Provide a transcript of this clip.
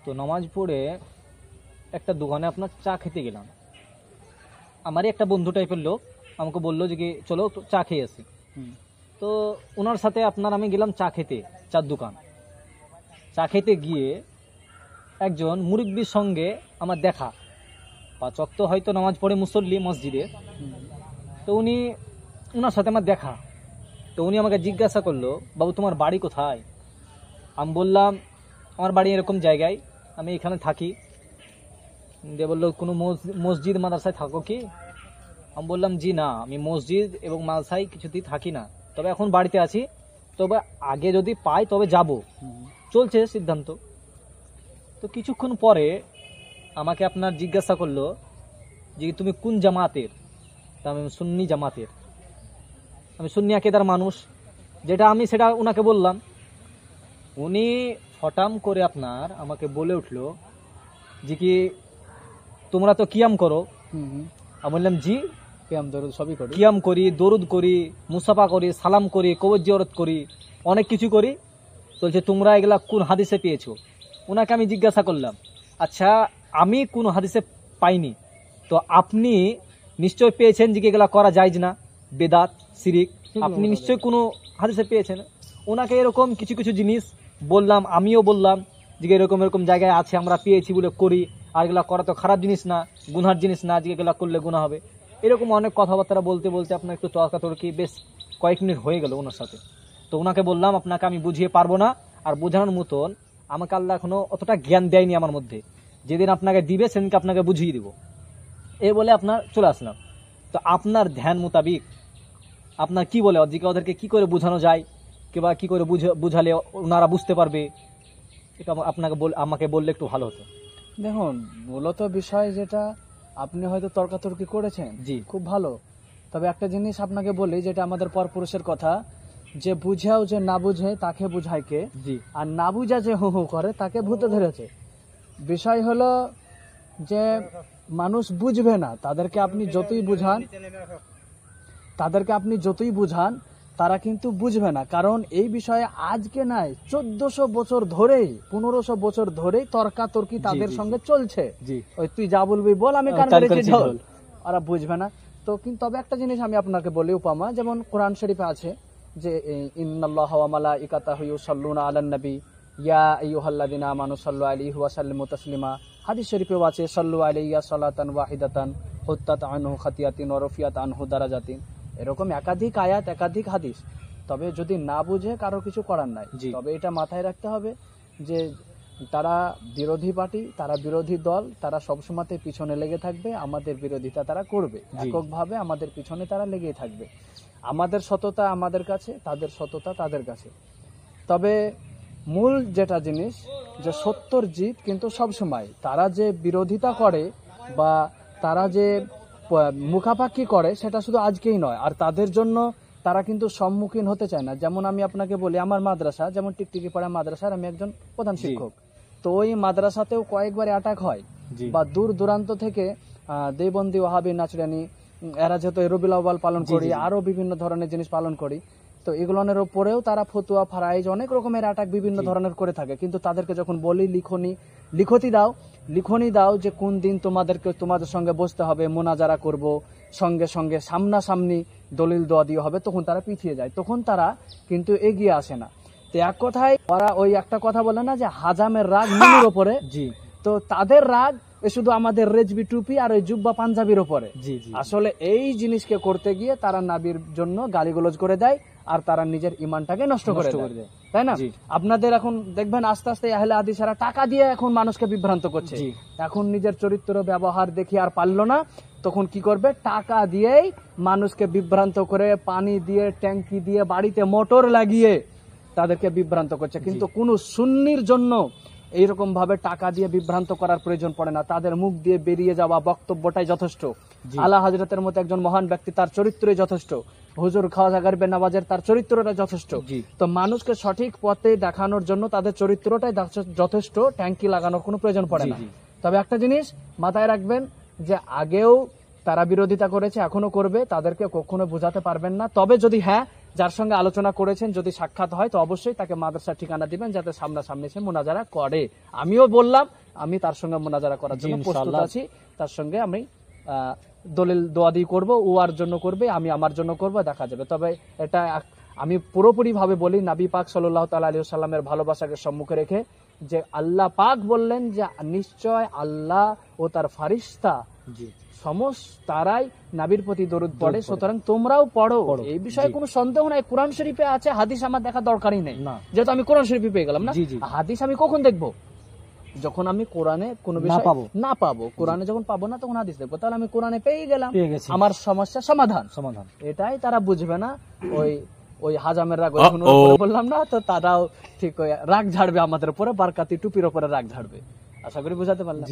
তো নামাজ পড়ে একটা দোকানে আপনার চা খেতে গেলাম। আমারই একটা বন্ধু টাইপের লোক আমাকে বললো যে কি চলো তো চা খেয়ে আসি। তো ওনার সাথে আপনার আমি গেলাম চা খেতে, চার দোকান। চা খেতে গিয়ে একজন মুরব্বির সঙ্গে আমার দেখা, 5 ওয়াক্ত হয়তো নামাজ পড়ে মুসল্লি মসজিদে। তো ওনার সাথে আমার দেখা। তো উনি আমাকে জিজ্ঞাসা করলো, বাবু তোমার বাড়ি কোথায়? আমি বললাম আমার বাড়ি এরকম জায়গায়, আমি এখানে থাকি। দিয়ে বললো কোনো মসজিদ মাদ্রাসায় থাকো কি? আমি বললাম জি না, আমি মসজিদ এবং মাদ্রাসায় কিছুতেই থাকি না, তবে এখন বাড়িতে আছি, তবে আগে যদি পাই তবে যাব, চলছে সিদ্ধান্ত। তো কিছুক্ষণ পরে আমাকে আপনার জিজ্ঞাসা করলো যে তুমি কোন জামাতের? তা আমি সুন্নি জামাতের, আমি সুন্নি আকিদার মানুষ, যেটা আমি সেটা ওনাকে বললাম। উনি হঠাৎ করে আপনার আমাকে বলে উঠলো যে কি তোমরা তো কিয়াম করো? আমি বললাম জি, কিয়াম দরুদ সবই করি, কিয়াম করি, দরুদ করি, মুসাফা করি, সালাম করি, কবর জিয়ারত করি, অনেক কিছু করি। বলছে তোমরা এগুলা কোন হাদিসে পেয়েছো? ওনাকে আমি জিজ্ঞাসা করলাম, আচ্ছা আমি কোন হাদিসে পাইনি, তো আপনি নিশ্চয় পেয়েছেন যে এগুলা করা যায় না, বেদাত শিরিক, আপনি নিশ্চয় কোনো হাদিসে পেয়েছেন। ওনাকে এরকম কিছু কিছু জিনিস বললাম, আমিও বললাম যে এরকম এরকম জায়গায় আছে, আমরা পেয়েছি বলে করি, আর এগুলা করা তো খারাপ জিনিস না, গুনহার জিনিস না, যে এগুলা করলে গুনাহ হবে। এরকম অনেক কথাবার্তা বলতে বলতে আপনার একটু তর্কাতর্কি বেশ কয়েক মিনিট হয়ে গেল ওনার সাথে। তো ওনাকে বললাম আপনাকে আমি বুঝিয়ে পারবো না, আর বোঝানোর মতন আমাকে আল্লাহ এখনো অতটা জ্ঞান দেয়নি আমার মধ্যে, যেদিন আপনাকে দিবে সেদিনকে আপনাকে বুঝিয়ে দিব, এই বলে আপনার চলে আসলাম। তো আপনার ধ্যান মোতাবিক আপনার কি বলে ওদেরকে কি করে বোঝানো যায়, কিংবা কি করে বুঝালে ওনারা বুঝতে পারবে, এটা আমাকে বললে একটু ভালো হতো। দেখুন, মূলত বিষয় যেটা আপনি হয়তো তর্কাতর্কি করেছেন, জি খুব ভালো, তবে একটা জিনিস আপনাকে বলি, যেটা আমাদের পরপুরুষের কথা, যে বুঝাও যে না বুঝে তাকে বুঝায় কে, আর না বুঝা যে হু হু করে তাকে ভূতে ধরেছে। বিষয় হলো যে মানুষ বুঝবে না, তাদেরকে আপনি যতই বুঝান তারা কিন্তু বুঝবে না। কারণ এই বিষয়ে আজকে নাই, 1400 বছর ধরেই, 1500 বছর ধরেই তর্কাতর্কি তাদের সঙ্গে চলছে। ওই তুই যা বলবি বল, আমি কান ধরেছি ঢোল, ওরা বুঝবে না। তো কিন্তু তবে একটা জিনিস আমি আপনাকে বলি উপমা, যেমন কোরআন শরীফে আছে যে ইন্নাল্লাহা ওয়া মালাইকাতাহু ইউসাল্লুনা আলান নবী ইয়া আইয়ুহাল্লাযিনা আমানু সাল্লু আলাইহি ওয়া সাল্লিমু তাসলিমা। হাদিস শরীফেও আছে সাল্লু আলাইহি সালাতান ওয়াহিদাতান হুত্তাত আনহু খাতিয়াতিন ওয়া রফিয়াত আনহু দারাজাতিন। এরকম একাধিক আয়াত, একাধিক হাদিস। তবে যদি না বুঝে কারো কিছু করার নাই। তবে এটা মাথায় রাখতে হবে যে তারা বিরোধী পার্টি, তারা বিরোধী দল, তারা সবসময় পিছনে লেগে থাকবে, আমাদের বিরোধিতা তারা করবে এককভাবে, আমাদের পিছনে তারা লেগেই থাকবে। আমাদের সততা আমাদের কাছে, তাদের সততা তাদের কাছে। তবে মূল যেটা জিনিস, যে সত্যর জিত কিন্তু সবসময়, তারা যে বিরোধিতা করে বা তারা যে মুখাপাক্ষি করে সেটা শুধু আজকেই নয়, আর তাদের জন্য তারা কিন্তু সম্মুখীন হতে চায় না। যেমন আমি আপনাকে বলি, আমার মাদ্রাসা যেমন টিকটিকি পাড়া মাদ্রাসার আমি একজন প্রধান শিক্ষক। তো ওই মাদ্রাসাতেও কয়েকবার অ্যাটাক হয়, বা দূর দূরান্ত থেকে দেবন্দী ওয়াহাবি নাচরানি, এরা যেহেতু রবিউল আউয়াল পালন করি, আরো বিভিন্ন ধরনের জিনিস পালন করি, তো এগুলোর উপরেও তারা ফতুয়া, ফারাইজ, অনেক রকমের অ্যাটাক বিভিন্ন ধরনের করে থাকে। কিন্তু তাদেরকে যখন বলি লিখনি দাও যে কোন দিন তোমাদের সঙ্গে বসতে হবে, মোনাজারা করব, সঙ্গে সঙ্গে সামনাসামনি দলিল দোয়া দিয়ে হবে, তখন তারা পিছিয়ে যায়, তখন তারা কিন্তু এগিয়ে আসে না। তো এক কথায় ওরা ওই একটা কথা বলে না যে হাজামের রাগ নুনের উপরে, তো তাদের রাগ শুধু আমাদের রেজবি টুপি আর ওই জুব্বা পাঞ্জাবির উপরে। আসলে এই জিনিসকে করতে গিয়ে তারা নাবির জন্য গালিগালাজ করে দেয়, আর তারা নিজের ইমানটাকে নষ্ট করে দেয়, তাই না? আপনাদের এখন দেখবেন আস্তে আস্তে আহলে হাদিসেরা টাকা দিয়ে এখন মানুষকে বিভ্রান্ত করছে। এখন নিজের চরিত্র ব্যবহার দেখি আর পারলো না, তখন কি করবে? টাকা দিয়েই মানুষকে বিভ্রান্ত করে, পানি দিয়ে, ট্যাঙ্কি দিয়ে, বাড়িতে মোটর লাগিয়ে তাদেরকে বিভ্রান্ত করছে। কিন্তু কোন সুন্নির জন্য এইরকম ভাবে টাকা দিয়ে বিভ্রান্ত করার প্রয়োজন পড়ে না, তাদের মুখ দিয়ে বেরিয়ে যাওয়া বক্তব্যটাই যথেষ্ট। আলা হযরতের মতো একজন মহান ব্যক্তি, তার চরিত্রই যথেষ্ট। হুজুর খাওয়া গারবে নওয়াজের তার চরিত্রটা যথেষ্ট। তো মানুষকে সঠিক পথে দেখানোর জন্য তাদের চরিত্রটাই যথেষ্ট, ট্যাঙ্কি লাগানোর কোনো প্রয়োজন পড়ে না। তবে একটা জিনিস মাথায় রাখবেন, যে আগেও তারা বিরোধিতা করেছে, এখনো করবে, তাদেরকে কখনো বোঝাতে পারবেন না। তবে যদি যার সঙ্গে আলোচনা করেছেন যদি সাক্ষাৎ হয় তো অবশ্যই তাকে মাদ্রাসার ঠিকানা দিবেন যাতে সামনাসামনি সে মোনাজারা করে। আমিও বললাম আমি তার সঙ্গে মোনাজারা করার জন্য প্রস্তুত আছি, তার সঙ্গে আমি দলিল দোয়াদি করব, ও আর জন্য করবে, আমি আমার জন্য করব, দেখা যাবে। তবে এটা আমি পুরোপুরি ভাবে বলি নবী পাক সাল্লাল্লাহু তাআলা আলাইহি ওয়াসাল্লামের ভালোবাসাকে সম্মুখে রেখে যে আল্লাহ পাক বললেন যে নিশ্চয় আল্লাহ ও তার ফারিস্তা সমস্ত তারাই নবীর প্রতি দরুদ পড়ে, সুতরাং তোমরাও পড়ো। এই বিষয়ে কোনো সন্দেহ নাই। কোরআন শরীফে আছে, হাদিস আমার দেখা দরকারই নেই, যেহেতু আমি কোরআন শরীফে পেয়ে গেলাম না। হাদিস আমি কখন দেখবো? যখন আমি কোরআনে কোনো বিষয় না পাবো, কোরআনে যখন পাবো না তখন হাদিস দেখবো। তাহলে আমি কোরআনে পেয়ে গেলাম, আমার সমস্যা সমাধান। এটাই তারা বুঝবে না। ওই হাজামের রাগ বললাম না, তো তারাও ঠিক রাগ ঝাড়বে আমাদের উপরে, বারকাতি টুপির উপরে রাগ ঝাড়বে। আশা করি বুঝাতে পারলাম।